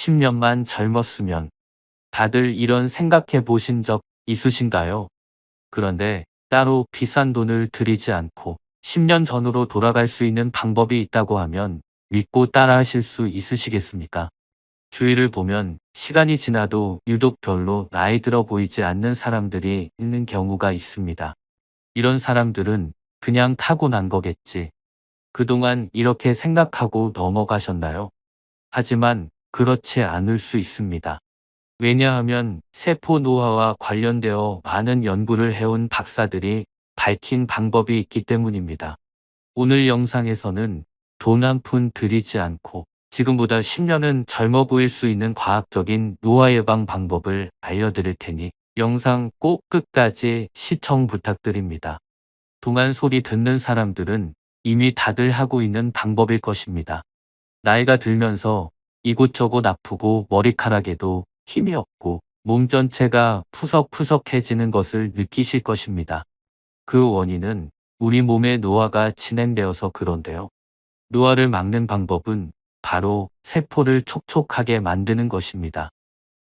10년만 젊었으면. 다들 이런 생각해 보신 적 있으신가요? 그런데 따로 비싼 돈을 들이지 않고 10년 전으로 돌아갈 수 있는 방법이 있다고 하면 믿고 따라하실 수 있으시겠습니까? 주위를 보면 시간이 지나도 유독 별로 나이 들어 보이지 않는 사람들이 있는 경우가 있습니다. 이런 사람들은 그냥 타고난 거겠지. 그동안 이렇게 생각하고 넘어가셨나요? 하지만 그렇지 않을 수 있습니다. 왜냐하면 세포 노화와 관련되어 많은 연구를 해온 박사들이 밝힌 방법이 있기 때문입니다. 오늘 영상에서는 돈 한 푼 들이지 않고 지금보다 10년은 젊어 보일 수 있는 과학적인 노화 예방 방법을 알려드릴 테니 영상 꼭 끝까지 시청 부탁드립니다. 동안 소리 듣는 사람들은 이미 다들 하고 있는 방법일 것입니다. 나이가 들면서 이곳저곳 아프고 머리카락에도 힘이 없고 몸 전체가 푸석푸석해지는 것을 느끼실 것입니다. 그 원인은 우리 몸의 노화가 진행되어서 그런데요. 노화를 막는 방법은 바로 세포를 촉촉하게 만드는 것입니다.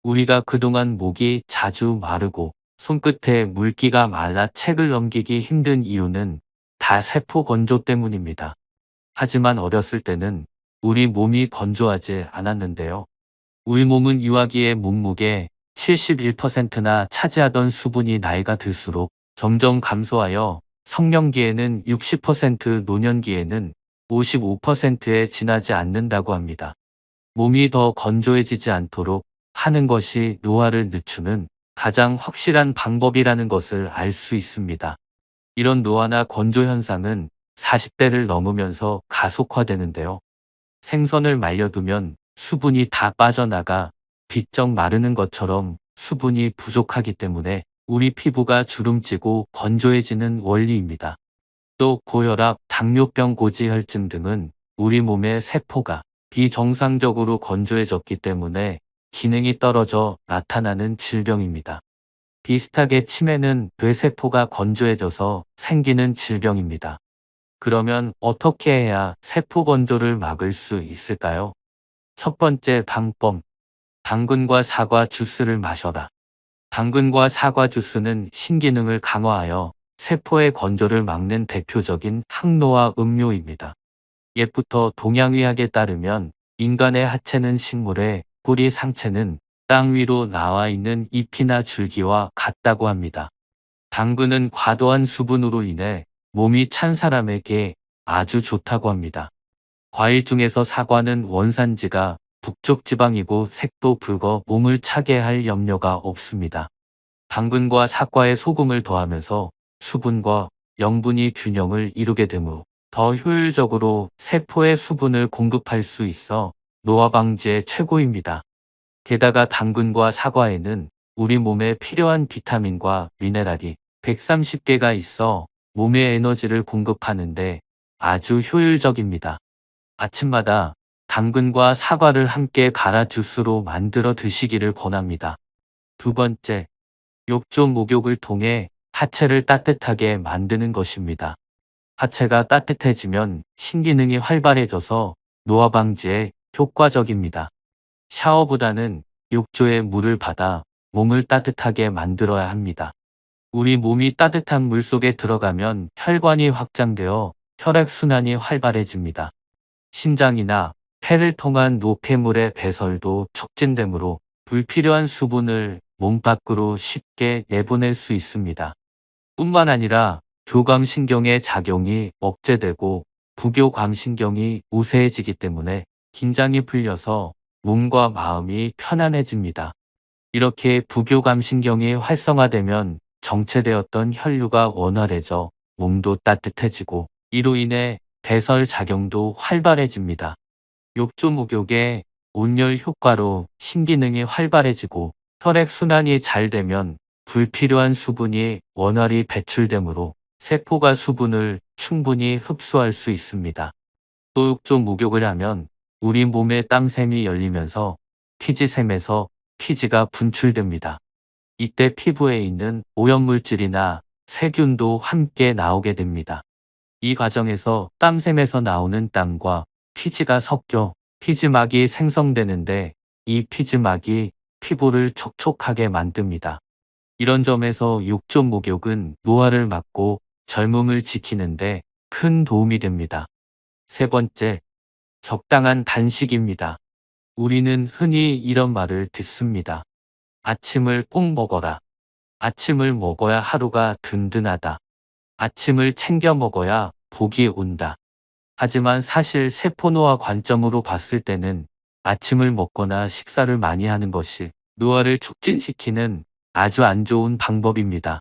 우리가 그동안 목이 자주 마르고 손끝에 물기가 말라 책을 넘기기 힘든 이유는 다 세포 건조 때문입니다. 하지만 어렸을 때는 우리 몸이 건조하지 않았는데요. 우리 몸은 유아기의 몸무게 71%나 차지하던 수분이 나이가 들수록 점점 감소하여 성년기에는 60%, 노년기에는 55%에 지나지 않는다고 합니다. 몸이 더 건조해지지 않도록 하는 것이 노화를 늦추는 가장 확실한 방법이라는 것을 알 수 있습니다. 이런 노화나 건조 현상은 40대를 넘으면서 가속화되는데요. 생선을 말려두면 수분이 다 빠져나가 비쩍 마르는 것처럼 수분이 부족하기 때문에 우리 피부가 주름지고 건조해지는 원리입니다. 또 고혈압, 당뇨병, 고지혈증 등은 우리 몸의 세포가 비정상적으로 건조해졌기 때문에 기능이 떨어져 나타나는 질병입니다. 비슷하게 치매는 뇌세포가 건조해져서 생기는 질병입니다. 그러면 어떻게 해야 세포 건조를 막을 수 있을까요? 첫 번째 방법, 당근과 사과 주스를 마셔라. 당근과 사과 주스는 신기능을 강화하여 세포의 건조를 막는 대표적인 항노화 음료입니다. 옛부터 동양의학에 따르면 인간의 하체는 식물의, 뿌리 상체는 땅 위로 나와 있는 잎이나 줄기와 같다고 합니다. 당근은 과도한 수분으로 인해 몸이 찬 사람에게 아주 좋다고 합니다. 과일 중에서 사과는 원산지가 북쪽 지방이고 색도 붉어 몸을 차게 할 염려가 없습니다. 당근과 사과에 소금을 더하면서 수분과 영분이 균형을 이루게 되므로 더 효율적으로 세포에 수분을 공급할 수 있어 노화 방지에 최고입니다. 게다가 당근과 사과에는 우리 몸에 필요한 비타민과 미네랄이 130개가 있어 몸에 에너지를 공급하는데 아주 효율적입니다. 아침마다 당근과 사과를 함께 갈아 주스로 만들어 드시기를 권합니다. 두 번째, 욕조 목욕을 통해 하체를 따뜻하게 만드는 것입니다. 하체가 따뜻해지면 신기능이 활발해져서 노화 방지에 효과적입니다. 샤워보다는 욕조에 물을 받아 몸을 따뜻하게 만들어야 합니다. 우리 몸이 따뜻한 물 속에 들어가면 혈관이 확장되어 혈액순환이 활발해집니다. 심장이나 폐를 통한 노폐물의 배설도 촉진되므로 불필요한 수분을 몸 밖으로 쉽게 내보낼 수 있습니다. 뿐만 아니라 교감신경의 작용이 억제되고 부교감신경이 우세해지기 때문에 긴장이 풀려서 몸과 마음이 편안해집니다. 이렇게 부교감신경이 활성화되면 정체되었던 혈류가 원활해져 몸도 따뜻해지고 이로 인해 배설 작용도 활발해집니다. 욕조 목욕의 온열 효과로 신기능이 활발해지고 혈액순환이 잘 되면 불필요한 수분이 원활히 배출되므로 세포가 수분을 충분히 흡수할 수 있습니다. 또 욕조 목욕을 하면 우리 몸의 땀샘이 열리면서 피지샘에서 피지가 분출됩니다. 이때 피부에 있는 오염물질이나 세균도 함께 나오게 됩니다. 이 과정에서 땀샘에서 나오는 땀과 피지가 섞여 피지막이 생성되는데 이 피지막이 피부를 촉촉하게 만듭니다. 이런 점에서 육종 목욕은 노화를 막고 젊음을 지키는데 큰 도움이 됩니다. 세 번째, 적당한 단식입니다. 우리는 흔히 이런 말을 듣습니다. 아침을 꼭 먹어라. 아침을 먹어야 하루가 든든하다. 아침을 챙겨 먹어야 복이 온다. 하지만 사실 세포노화 관점으로 봤을 때는 아침을 먹거나 식사를 많이 하는 것이 노화를 촉진시키는 아주 안 좋은 방법입니다.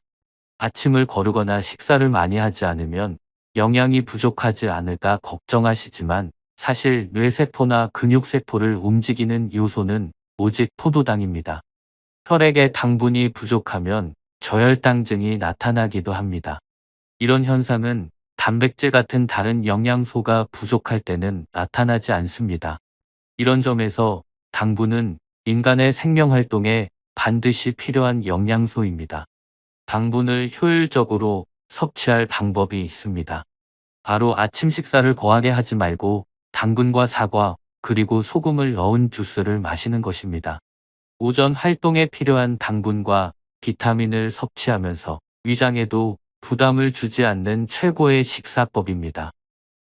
아침을 거르거나 식사를 많이 하지 않으면 영양이 부족하지 않을까 걱정하시지만 사실 뇌세포나 근육세포를 움직이는 요소는 오직 포도당입니다. 혈액에 당분이 부족하면 저혈당증이 나타나기도 합니다. 이런 현상은 단백질 같은 다른 영양소가 부족할 때는 나타나지 않습니다. 이런 점에서 당분은 인간의 생명활동에 반드시 필요한 영양소입니다. 당분을 효율적으로 섭취할 방법이 있습니다. 바로 아침 식사를 거하게 하지 말고 당근과 사과 그리고 소금을 넣은 주스를 마시는 것입니다. 오전 활동에 필요한 당분과 비타민을 섭취하면서 위장에도 부담을 주지 않는 최고의 식사법입니다.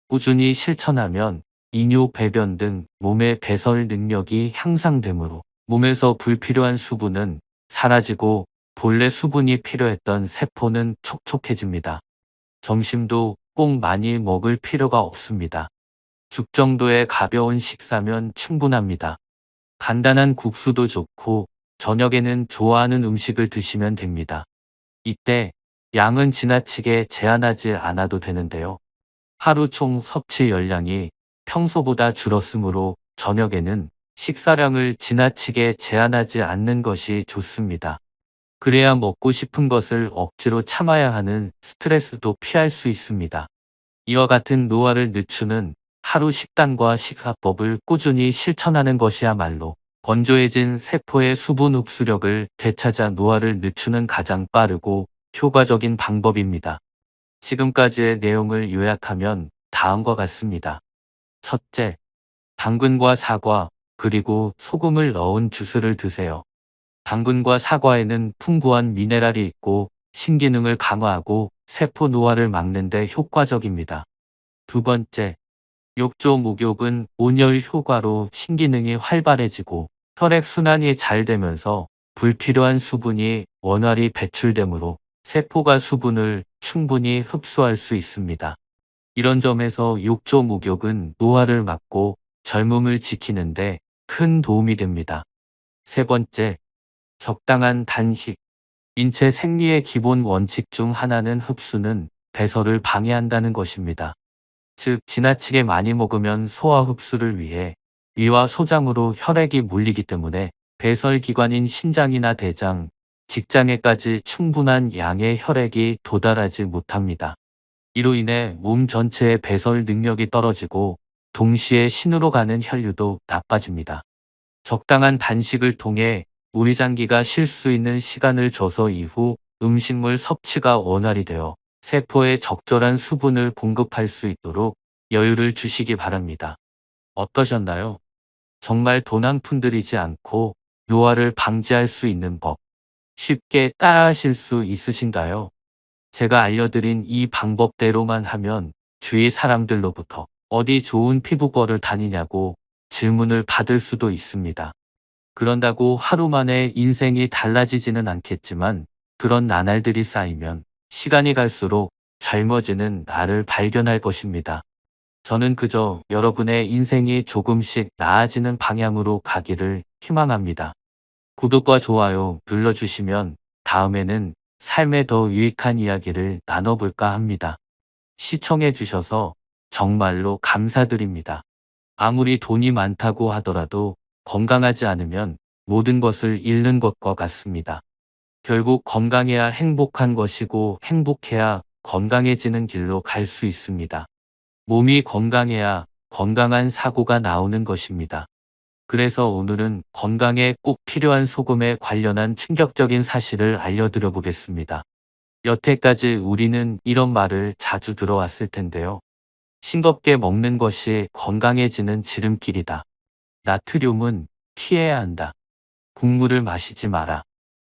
꾸준히 실천하면 이뇨, 배변 등 몸의 배설 능력이 향상되므로 몸에서 불필요한 수분은 사라지고 본래 수분이 필요했던 세포는 촉촉해집니다. 점심도 꼭 많이 먹을 필요가 없습니다. 죽 정도의 가벼운 식사면 충분합니다. 간단한 국수도 좋고 저녁에는 좋아하는 음식을 드시면 됩니다. 이때 양은 지나치게 제한하지 않아도 되는데요. 하루 총 섭취 열량이 평소보다 줄었으므로 저녁에는 식사량을 지나치게 제한하지 않는 것이 좋습니다. 그래야 먹고 싶은 것을 억지로 참아야 하는 스트레스도 피할 수 있습니다. 이와 같은 노화를 늦추는 하루 식단과 식사법을 꾸준히 실천하는 것이야말로 건조해진 세포의 수분 흡수력을 되찾아 노화를 늦추는 가장 빠르고 효과적인 방법입니다. 지금까지의 내용을 요약하면 다음과 같습니다. 첫째, 당근과 사과, 그리고 소금을 넣은 주스를 드세요. 당근과 사과에는 풍부한 미네랄이 있고 신기능을 강화하고 세포 노화를 막는 데 효과적입니다. 두 번째, 욕조 목욕은 온열 효과로 신기능이 활발해지고 혈액 순환이 잘 되면서 불필요한 수분이 원활히 배출되므로 세포가 수분을 충분히 흡수할 수 있습니다. 이런 점에서 욕조 목욕은 노화를 막고 젊음을 지키는데 큰 도움이 됩니다. 세 번째, 적당한 단식. 인체 생리의 기본 원칙 중 하나는 흡수는 배설을 방해한다는 것입니다. 즉, 지나치게 많이 먹으면 소화 흡수를 위해 위와 소장으로 혈액이 몰리기 때문에 배설기관인 신장이나 대장, 직장에까지 충분한 양의 혈액이 도달하지 못합니다. 이로 인해 몸 전체의 배설 능력이 떨어지고 동시에 신으로 가는 혈류도 나빠집니다. 적당한 단식을 통해 우리 장기가 쉴 수 있는 시간을 줘서 이후 음식물 섭취가 원활히 되어 세포에 적절한 수분을 공급할 수 있도록 여유를 주시기 바랍니다. 어떠셨나요? 정말 돈 한 푼 들이지 않고 노화를 방지할 수 있는 법, 쉽게 따라하실 수 있으신가요? 제가 알려드린 이 방법대로만 하면 주위 사람들로부터 어디 좋은 피부과를 다니냐고 질문을 받을 수도 있습니다. 그런다고 하루 만에 인생이 달라지지는 않겠지만 그런 나날들이 쌓이면 시간이 갈수록 젊어지는 나를 발견할 것입니다. 저는 그저 여러분의 인생이 조금씩 나아지는 방향으로 가기를 희망합니다. 구독과 좋아요 눌러주시면 다음에는 삶에 더 유익한 이야기를 나눠볼까 합니다. 시청해주셔서 정말로 감사드립니다. 아무리 돈이 많다고 하더라도 건강하지 않으면 모든 것을 잃는 것과 같습니다. 결국 건강해야 행복한 것이고 행복해야 건강해지는 길로 갈 수 있습니다. 몸이 건강해야 건강한 사고가 나오는 것입니다. 그래서 오늘은 건강에 꼭 필요한 소금에 관련한 충격적인 사실을 알려드려 보겠습니다. 여태까지 우리는 이런 말을 자주 들어왔을 텐데요. 싱겁게 먹는 것이 건강해지는 지름길이다. 나트륨은 피해야 한다. 국물을 마시지 마라.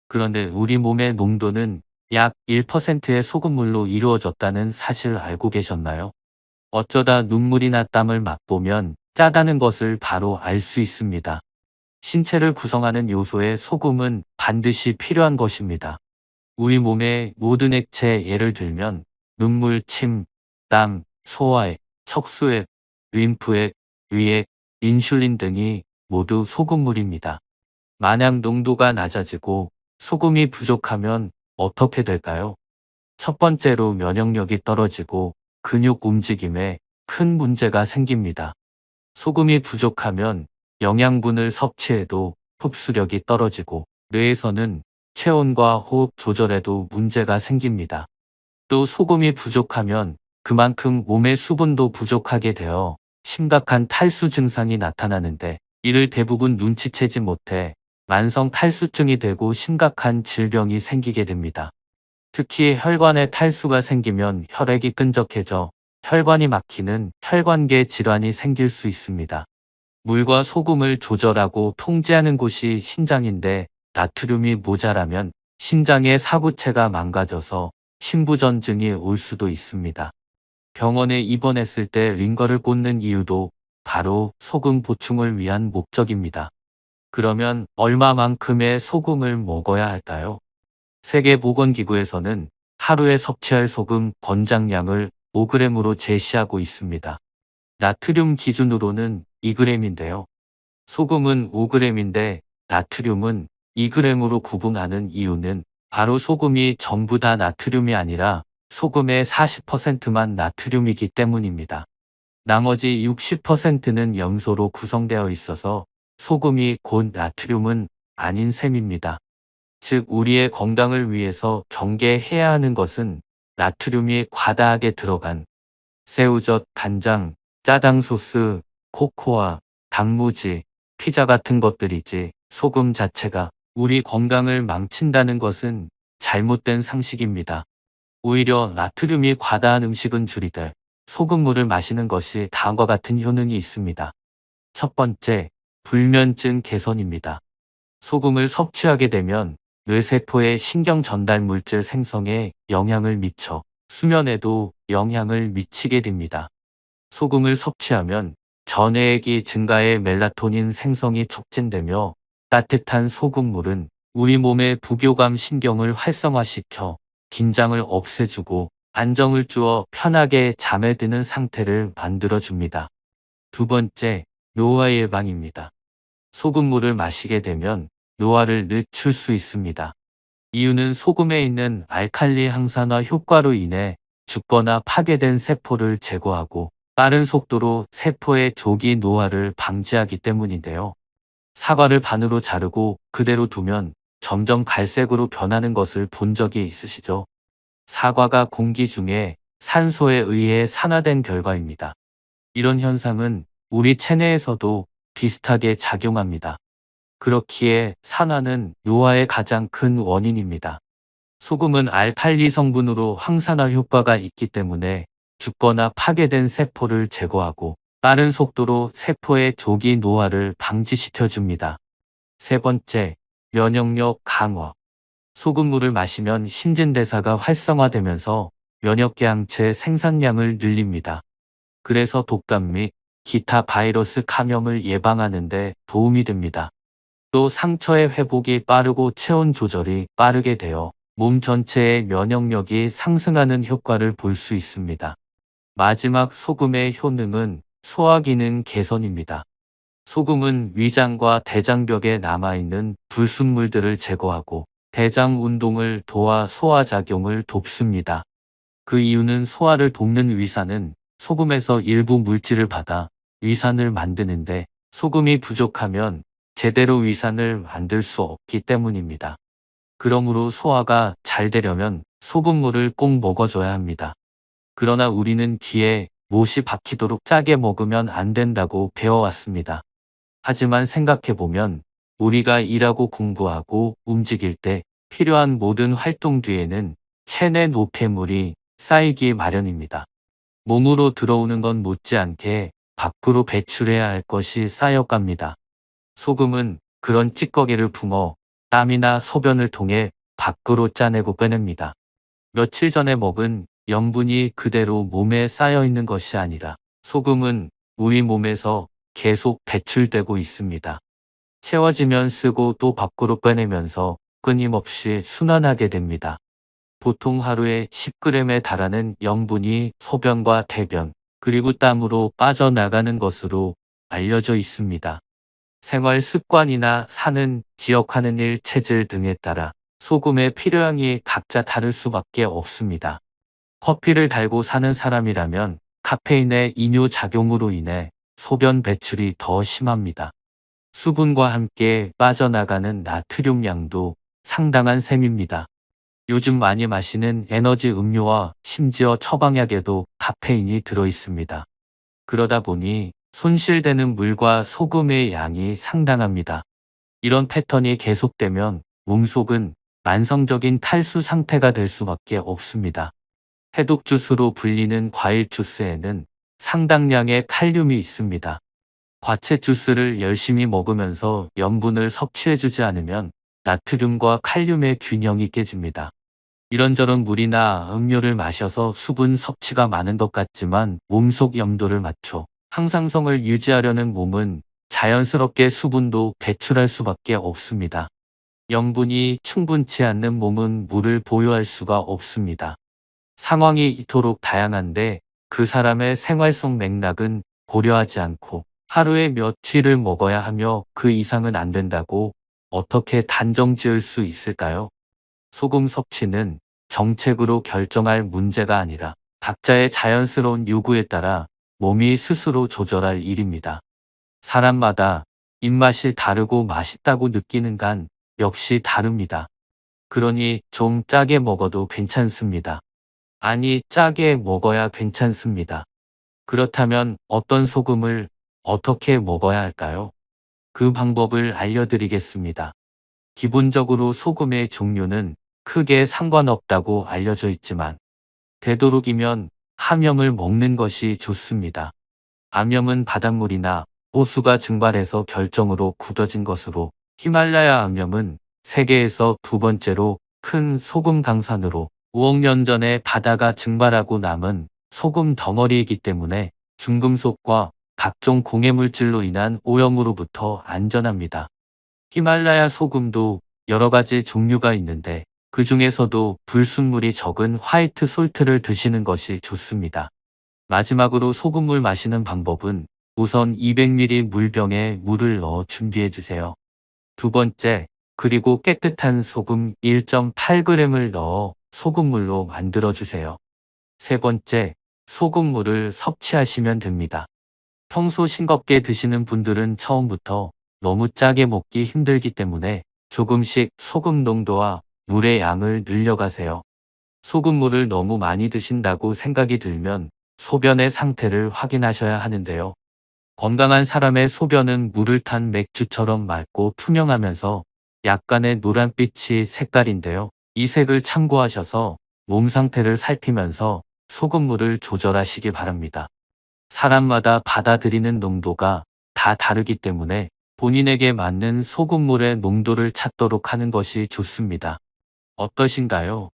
그런데 우리 몸의 농도는 약 1%의 소금물로 이루어졌다는 사실 알고 계셨나요? 어쩌다 눈물이나 땀을 맛보면 짜다는 것을 바로 알 수 있습니다. 신체를 구성하는 요소에 소금은 반드시 필요한 것입니다. 우리 몸의 모든 액체 예를 들면 눈물, 침, 땀, 소화액, 척수액, 림프액, 위액, 인슐린 등이 모두 소금물입니다. 만약 농도가 낮아지고 소금이 부족하면 어떻게 될까요? 첫 번째로 면역력이 떨어지고 근육 움직임에 큰 문제가 생깁니다. 소금이 부족하면 영양분을 섭취해도 흡수력이 떨어지고 뇌에서는 체온과 호흡 조절에도 문제가 생깁니다. 또 소금이 부족하면 그만큼 몸의 수분도 부족하게 되어 심각한 탈수 증상이 나타나는데 이를 대부분 눈치채지 못해 만성 탈수증이 되고 심각한 질병이 생기게 됩니다. 특히 혈관에 탈수가 생기면 혈액이 끈적해져 혈관이 막히는 혈관계 질환이 생길 수 있습니다. 물과 소금을 조절하고 통제하는 곳이 신장인데 나트륨이 모자라면 심장의 사구체가 망가져서 심부전증이 올 수도 있습니다. 병원에 입원했을 때 링거를 꽂는 이유도 바로 소금 보충을 위한 목적입니다. 그러면 얼마만큼의 소금을 먹어야 할까요? 세계보건기구에서는 하루에 섭취할 소금 권장량을 5g으로 제시하고 있습니다. 나트륨 기준으로는 2g인데요. 소금은 5g인데 나트륨은 2g으로 구분하는 이유는 바로 소금이 전부 다 나트륨이 아니라 소금의 40%만 나트륨이기 때문입니다. 나머지 60%는 염소로 구성되어 있어서 소금이 곧 나트륨은 아닌 셈입니다. 즉 우리의 건강을 위해서 경계해야 하는 것은 나트륨이 과다하게 들어간 새우젓, 간장, 짜장 소스, 코코아, 단무지, 피자 같은 것들이지 소금 자체가 우리 건강을 망친다는 것은 잘못된 상식입니다. 오히려 나트륨이 과다한 음식은 줄이되 소금물을 마시는 것이 다음과 같은 효능이 있습니다. 첫 번째, 불면증 개선입니다. 소금을 섭취하게 되면 뇌세포의 신경 전달 물질 생성에 영향을 미쳐 수면에도 영향을 미치게 됩니다. 소금을 섭취하면 전해액이 증가해 멜라토닌 생성이 촉진되며 따뜻한 소금물은 우리 몸의 부교감 신경을 활성화시켜 긴장을 없애주고 안정을 주어 편하게 잠에 드는 상태를 만들어줍니다. 두 번째, 노화 예방입니다. 소금물을 마시게 되면 노화를 늦출 수 있습니다. 이유는 소금에 있는 알칼리 항산화 효과로 인해 죽거나 파괴된 세포를 제거하고 빠른 속도로 세포의 조기 노화를 방지하기 때문인데요. 사과를 반으로 자르고 그대로 두면 점점 갈색으로 변하는 것을 본 적이 있으시죠? 사과가 공기 중에 산소에 의해 산화된 결과입니다. 이런 현상은 우리 체내에서도 비슷하게 작용합니다. 그렇기에 산화는 노화의 가장 큰 원인입니다. 소금은 알칼리 성분으로 항산화 효과가 있기 때문에 죽거나 파괴된 세포를 제거하고 빠른 속도로 세포의 조기 노화를 방지시켜줍니다. 세 번째, 면역력 강화. 소금물을 마시면 신진대사가 활성화되면서 면역계항체 생산량을 늘립니다. 그래서 독감 및 기타 바이러스 감염을 예방하는 데 도움이 됩니다. 또 상처의 회복이 빠르고 체온 조절이 빠르게 되어 몸 전체의 면역력이 상승하는 효과를 볼 수 있습니다. 마지막 소금의 효능은 소화기능 개선입니다. 소금은 위장과 대장벽에 남아있는 불순물들을 제거하고 대장 운동을 도와 소화작용을 돕습니다. 그 이유는 소화를 돕는 위산은 소금에서 일부 물질을 받아 위산을 만드는데 소금이 부족하면 제대로 위산을 만들 수 없기 때문입니다. 그러므로 소화가 잘 되려면 소금물을 꼭 먹어줘야 합니다. 그러나 우리는 귀에 못이 박히도록 짜게 먹으면 안 된다고 배워왔습니다. 하지만 생각해보면 우리가 일하고 공부하고 움직일 때 필요한 모든 활동 뒤에는 체내 노폐물이 쌓이기 마련입니다. 몸으로 들어오는 건 못지않게 밖으로 배출해야 할 것이 쌓여갑니다. 소금은 그런 찌꺼기를 품어 땀이나 소변을 통해 밖으로 짜내고 빼냅니다. 며칠 전에 먹은 염분이 그대로 몸에 쌓여 있는 것이 아니라 소금은 우리 몸에서 계속 배출되고 있습니다. 채워지면 쓰고 또 밖으로 빼내면서 끊임없이 순환하게 됩니다. 보통 하루에 10g에 달하는 염분이 소변과 대변, 그리고 땀으로 빠져나가는 것으로 알려져 있습니다. 생활 습관이나 사는 지역 하는 일, 체질 등에 따라 소금의 필요량이 각자 다를 수밖에 없습니다. 커피를 달고 사는 사람이라면 카페인의 이뇨 작용으로 인해 소변 배출이 더 심합니다. 수분과 함께 빠져나가는 나트륨 양도 상당한 셈입니다. 요즘 많이 마시는 에너지 음료와 심지어 처방약에도 카페인이 들어 있습니다. 그러다 보니 손실되는 물과 소금의 양이 상당합니다. 이런 패턴이 계속되면 몸속은 만성적인 탈수 상태가 될 수밖에 없습니다. 해독 주스로 불리는 과일 주스에는 상당량의 칼륨이 있습니다. 과채 주스를 열심히 먹으면서 염분을 섭취해주지 않으면 나트륨과 칼륨의 균형이 깨집니다. 이런저런 물이나 음료를 마셔서 수분 섭취가 많은 것 같지만 몸속 염도를 맞춰 항상성을 유지하려는 몸은 자연스럽게 수분도 배출할 수밖에 없습니다. 염분이 충분치 않는 몸은 물을 보유할 수가 없습니다. 상황이 이토록 다양한데 그 사람의 생활속 맥락은 고려하지 않고 하루에 며칠을 먹어야 하며 그 이상은 안 된다고 어떻게 단정 지을 수 있을까요? 소금 섭취는 정책으로 결정할 문제가 아니라 각자의 자연스러운 요구에 따라 몸이 스스로 조절할 일입니다. 사람마다 입맛이 다르고 맛있다고 느끼는 간 역시 다릅니다. 그러니 좀 짜게 먹어도 괜찮습니다. 아니, 짜게 먹어야 괜찮습니다. 그렇다면 어떤 소금을 어떻게 먹어야 할까요? 그 방법을 알려드리겠습니다. 기본적으로 소금의 종류는 크게 상관없다고 알려져 있지만 되도록이면 함염을 먹는 것이 좋습니다. 암염은 바닷물이나 호수가 증발해서 결정으로 굳어진 것으로 히말라야 암염은 세계에서 두 번째로 큰 소금 강산으로 5억 년 전에 바다가 증발하고 남은 소금 덩어리이기 때문에 중금속과 각종 공해물질로 인한 오염으로부터 안전합니다. 히말라야 소금도 여러 가지 종류가 있는데 그 중에서도 불순물이 적은 화이트 솔트를 드시는 것이 좋습니다. 마지막으로 소금물 마시는 방법은 우선 200ml 물병에 물을 넣어 준비해 주세요. 두 번째, 그리고 깨끗한 소금 1.8g을 넣어 소금물로 만들어 주세요. 세 번째, 소금물을 섭취하시면 됩니다. 평소 싱겁게 드시는 분들은 처음부터 너무 짜게 먹기 힘들기 때문에 조금씩 소금 농도와 물의 양을 늘려가세요. 소금물을 너무 많이 드신다고 생각이 들면 소변의 상태를 확인하셔야 하는데요. 건강한 사람의 소변은 물을 탄 맥주처럼 맑고 투명하면서 약간의 노란빛이 색깔인데요. 이 색을 참고하셔서 몸 상태를 살피면서 소금물을 조절하시기 바랍니다. 사람마다 받아들이는 농도가 다 다르기 때문에 본인에게 맞는 소금물의 농도를 찾도록 하는 것이 좋습니다. 어떠신가요?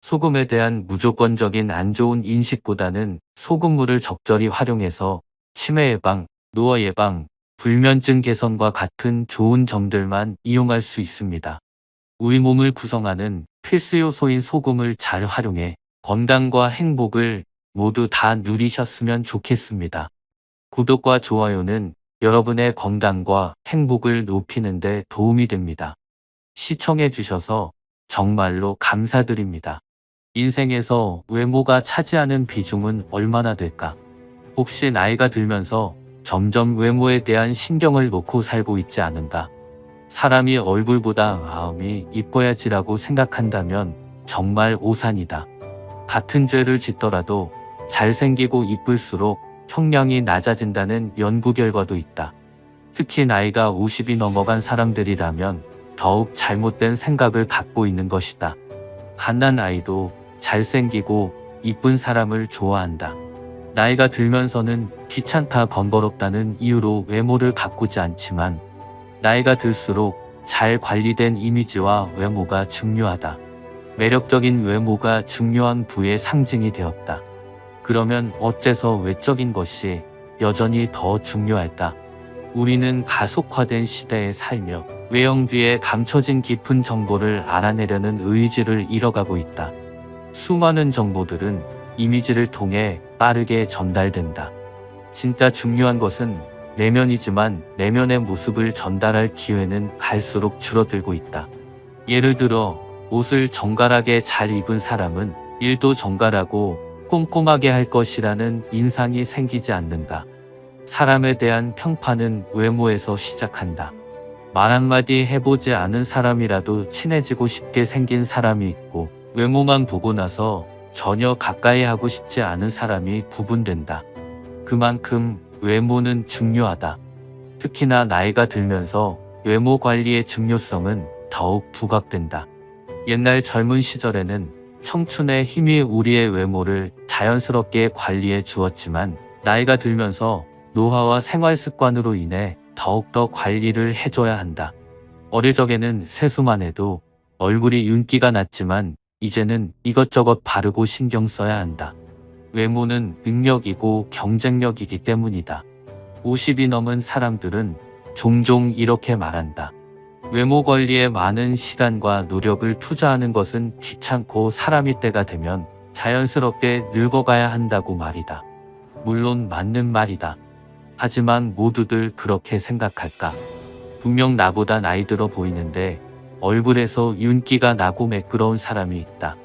소금에 대한 무조건적인 안 좋은 인식보다는 소금물을 적절히 활용해서 치매 예방, 노화 예방, 불면증 개선과 같은 좋은 점들만 이용할 수 있습니다. 우리 몸을 구성하는 필수 요소인 소금을 잘 활용해 건강과 행복을 모두 다 누리셨으면 좋겠습니다. 구독과 좋아요는 여러분의 건강과 행복을 높이는 데 도움이 됩니다. 시청해 주셔서 정말로 감사드립니다. 인생에서 외모가 차지하는 비중은 얼마나 될까? 혹시 나이가 들면서 점점 외모에 대한 신경을 놓고 살고 있지 않은가? 사람이 얼굴보다 마음이 이뻐야지라고 생각한다면 정말 오산이다. 같은 죄를 짓더라도 잘생기고 이쁠수록 형량이 낮아진다는 연구 결과도 있다. 특히 나이가 50이 넘어간 사람들이라면 더욱 잘못된 생각을 갖고 있는 것이다. 갓난 아이도 잘생기고 이쁜 사람을 좋아한다. 나이가 들면서는 귀찮다, 번거롭다는 이유로 외모를 가꾸지 않지만 나이가 들수록 잘 관리된 이미지와 외모가 중요하다. 매력적인 외모가 중요한 부의 상징이 되었다. 그러면 어째서 외적인 것이 여전히 더 중요할까? 우리는 가속화된 시대에 살며 외형 뒤에 감춰진 깊은 정보를 알아내려는 의지를 잃어가고 있다. 수많은 정보들은 이미지를 통해 빠르게 전달된다. 진짜 중요한 것은 내면이지만 내면의 모습을 전달할 기회는 갈수록 줄어들고 있다. 예를 들어 옷을 정갈하게 잘 입은 사람은 일도 정갈하고 꼼꼼하게 할 것이라는 인상이 생기지 않는가. 사람에 대한 평판은 외모에서 시작한다. 말 한마디 해보지 않은 사람이라도 친해지고 싶게 생긴 사람이 있고, 외모만 보고 나서 전혀 가까이 하고 싶지 않은 사람이 구분된다. 그만큼 외모는 중요하다. 특히나 나이가 들면서 외모 관리의 중요성은 더욱 부각된다. 옛날 젊은 시절에는 청춘의 힘이 우리의 외모를 자연스럽게 관리해 주었지만, 나이가 들면서 노화와 생활 습관으로 인해 더욱더 관리를 해줘야 한다. 어릴 적에는 세수만 해도 얼굴이 윤기가 났지만 이제는 이것저것 바르고 신경 써야 한다. 외모는 능력이고 경쟁력이기 때문이다. 50이 넘은 사람들은 종종 이렇게 말한다. 외모 관리에 많은 시간과 노력을 투자하는 것은 귀찮고 사람이 때가 되면 자연스럽게 늙어가야 한다고 말이다. 물론 맞는 말이다. 하지만 모두들 그렇게 생각할까? 분명 나보다 나이 들어 보이는데 얼굴에서 윤기가 나고 매끄러운 사람이 있다.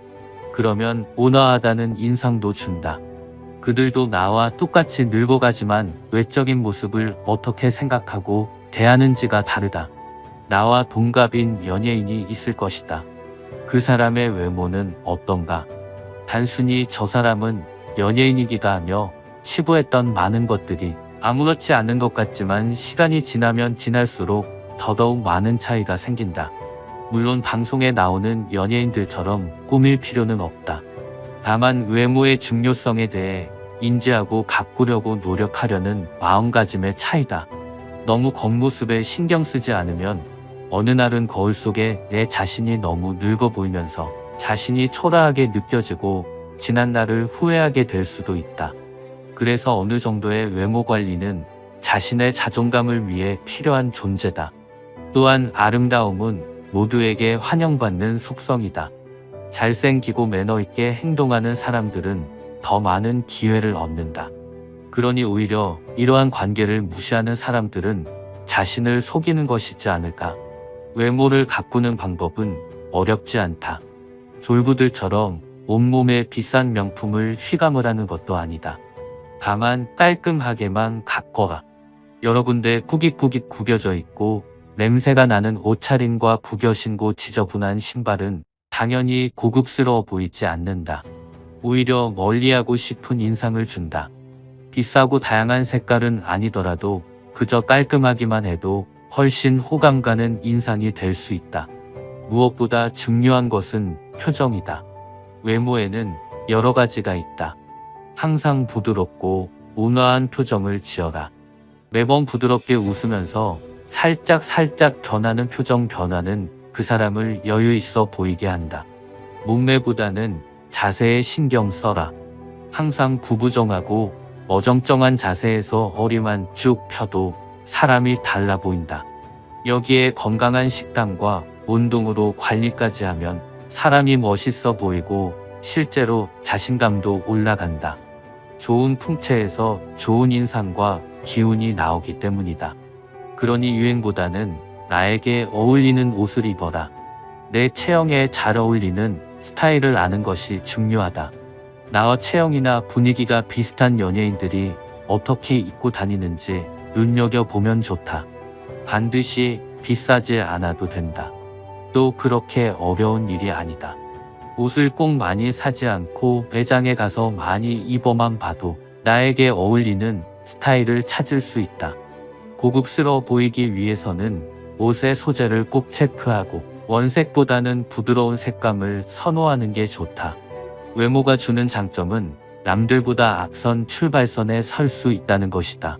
그러면 온화하다는 인상도 준다. 그들도 나와 똑같이 늙어가지만 외적인 모습을 어떻게 생각하고 대하는지가 다르다. 나와 동갑인 연예인이 있을 것이다. 그 사람의 외모는 어떤가? 단순히 저 사람은 연예인이기도 하며 치부했던 많은 것들이 아무렇지 않은 것 같지만 시간이 지나면 지날수록 더더욱 많은 차이가 생긴다. 물론 방송에 나오는 연예인들처럼 꾸밀 필요는 없다. 다만 외모의 중요성에 대해 인지하고 가꾸려고 노력하려는 마음가짐의 차이다. 너무 겉모습에 신경 쓰지 않으면 어느 날은 거울 속에 내 자신이 너무 늙어 보이면서 자신이 초라하게 느껴지고 지난 날을 후회하게 될 수도 있다. 그래서 어느 정도의 외모 관리는 자신의 자존감을 위해 필요한 존재다. 또한 아름다움은 모두에게 환영받는 속성이다. 잘생기고 매너있게 행동하는 사람들은 더 많은 기회를 얻는다. 그러니 오히려 이러한 관계를 무시하는 사람들은 자신을 속이는 것이지 않을까. 외모를 가꾸는 방법은 어렵지 않다. 졸부들처럼 온몸에 비싼 명품을 휘감을 하는 것도 아니다. 다만 깔끔하게만 가꿔라. 여러 군데 꾸깃꾸깃 구겨져 있고 냄새가 나는 옷차림과 구겨 신고 지저분한 신발은 당연히 고급스러워 보이지 않는다. 오히려 멀리하고 싶은 인상을 준다. 비싸고 다양한 색깔은 아니더라도 그저 깔끔하기만 해도 훨씬 호감 가는 인상이 될 수 있다. 무엇보다 중요한 것은 표정이다. 외모에는 여러 가지가 있다. 항상 부드럽고 온화한 표정을 지어라. 매번 부드럽게 웃으면서 살짝 변하는 표정 변화는 그 사람을 여유 있어 보이게 한다. 몸매보다는 자세에 신경 써라. 항상 구부정하고 어정쩡한 자세에서 허리만 쭉 펴도 사람이 달라 보인다. 여기에 건강한 식단과 운동으로 관리까지 하면 사람이 멋있어 보이고 실제로 자신감도 올라간다. 좋은 풍채에서 좋은 인상과 기운이 나오기 때문이다. 그러니 유행보다는 나에게 어울리는 옷을 입어라. 내 체형에 잘 어울리는 스타일을 아는 것이 중요하다. 나와 체형이나 분위기가 비슷한 연예인들이 어떻게 입고 다니는지 눈여겨보면 좋다. 반드시 비싸지 않아도 된다. 또 그렇게 어려운 일이 아니다. 옷을 꼭 많이 사지 않고 매장에 가서 많이 입어만 봐도 나에게 어울리는 스타일을 찾을 수 있다. 고급스러워 보이기 위해서는 옷의 소재를 꼭 체크하고 원색보다는 부드러운 색감을 선호하는 게 좋다. 외모가 주는 장점은 남들보다 앞선 출발선에 설 수 있다는 것이다.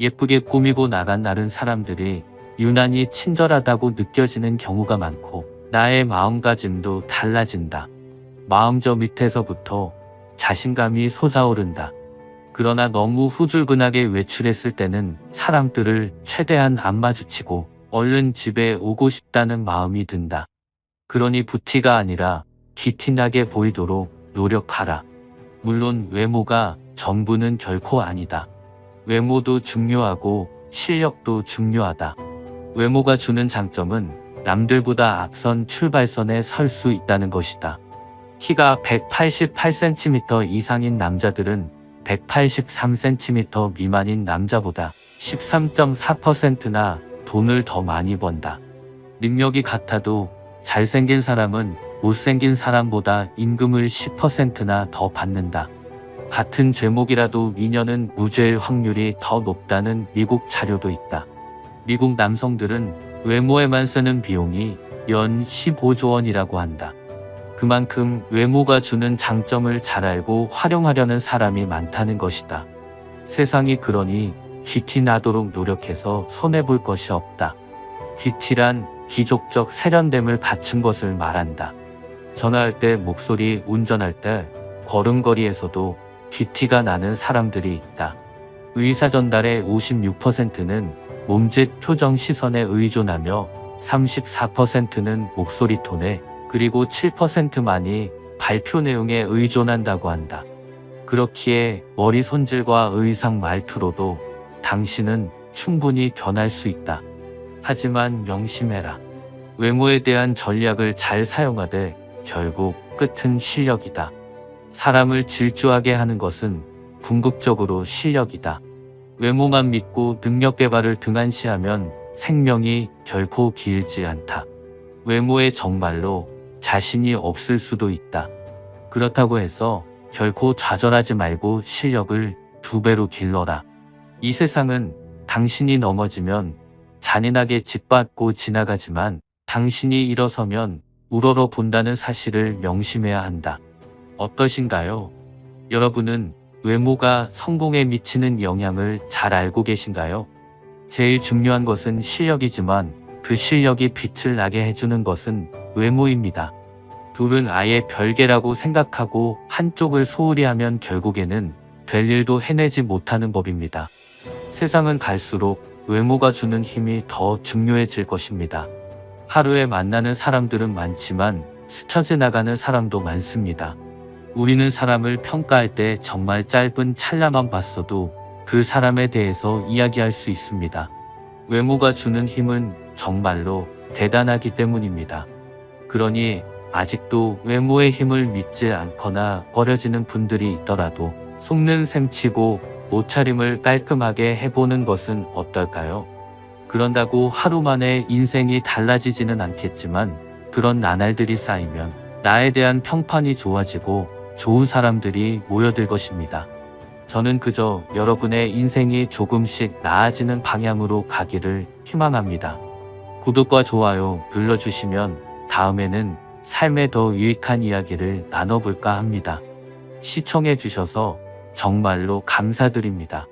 예쁘게 꾸미고 나간 다른 사람들이 유난히 친절하다고 느껴지는 경우가 많고 나의 마음가짐도 달라진다. 마음 저 밑에서부터 자신감이 솟아오른다. 그러나 너무 후줄근하게 외출했을 때는 사람들을 최대한 안 마주치고 얼른 집에 오고 싶다는 마음이 든다. 그러니 부티가 아니라 귀티나게 보이도록 노력하라. 물론 외모가 전부는 결코 아니다. 외모도 중요하고 실력도 중요하다. 외모가 주는 장점은 남들보다 앞선 출발선에 설 수 있다는 것이다. 키가 188cm 이상인 남자들은 183cm 미만인 남자보다 13.4%나 돈을 더 많이 번다. 능력이 같아도 잘생긴 사람은 못생긴 사람보다 임금을 10%나 더 받는다. 같은 제목이라도 미녀는 무죄일 확률이 더 높다는 미국 자료도 있다. 미국 남성들은 외모에만 쓰는 비용이 연 15조 원이라고 한다. 그만큼 외모가 주는 장점을 잘 알고 활용하려는 사람이 많다는 것이다. 세상이 그러니 귀티 나도록 노력해서 손해볼 것이 없다. 귀티란 귀족적 세련됨을 갖춘 것을 말한다. 전화할 때 목소리, 운전할 때, 걸음걸이에서도 귀티가 나는 사람들이 있다. 의사 전달의 56%는 몸짓, 표정, 시선에 의존하며 34%는 목소리 톤에 그리고 7%만이 발표 내용에 의존한다고 한다. 그렇기에 머리 손질과 의상 말투로도 당신은 충분히 변할 수 있다. 하지만 명심해라. 외모에 대한 전략을 잘 사용하되 결국 끝은 실력이다. 사람을 질주하게 하는 것은 궁극적으로 실력이다. 외모만 믿고 능력 개발을 등한시하면 생명이 결코 길지 않다. 외모에 정말로 자신이 없을 수도 있다. 그렇다고 해서 결코 좌절하지 말고 실력을 2배로 길러라. 이 세상은 당신이 넘어지면 잔인하게 짓밟고 지나가지만 당신이 일어서면 우러러 본다는 사실을 명심해야 한다. 어떠신가요? 여러분은 외모가 성공에 미치는 영향을 잘 알고 계신가요? 제일 중요한 것은 실력이지만 그 실력이 빛을 나게 해주는 것은 외모입니다. 둘은 아예 별개라고 생각하고 한쪽을 소홀히 하면 결국에는 될 일도 해내지 못하는 법입니다. 세상은 갈수록 외모가 주는 힘이 더 중요해질 것입니다. 하루에 만나는 사람들은 많지만 스쳐 지나가는 사람도 많습니다. 우리는 사람을 평가할 때 정말 짧은 찰나만 봤어도 그 사람에 대해서 이야기할 수 있습니다. 외모가 주는 힘은 정말로 대단하기 때문입니다. 그러니 아직도 외모의 힘을 믿지 않거나 버려지는 분들이 있더라도 속는 셈 치고 옷차림을 깔끔하게 해보는 것은 어떨까요? 그런다고 하루 만에 인생이 달라지지는 않겠지만 그런 나날들이 쌓이면 나에 대한 평판이 좋아지고 좋은 사람들이 모여들 것입니다. 저는 그저 여러분의 인생이 조금씩 나아지는 방향으로 가기를 희망합니다. 구독과 좋아요 눌러주시면 다음에는 삶에 더 유익한 이야기를 나눠볼까 합니다. 시청해주셔서 정말로 감사드립니다.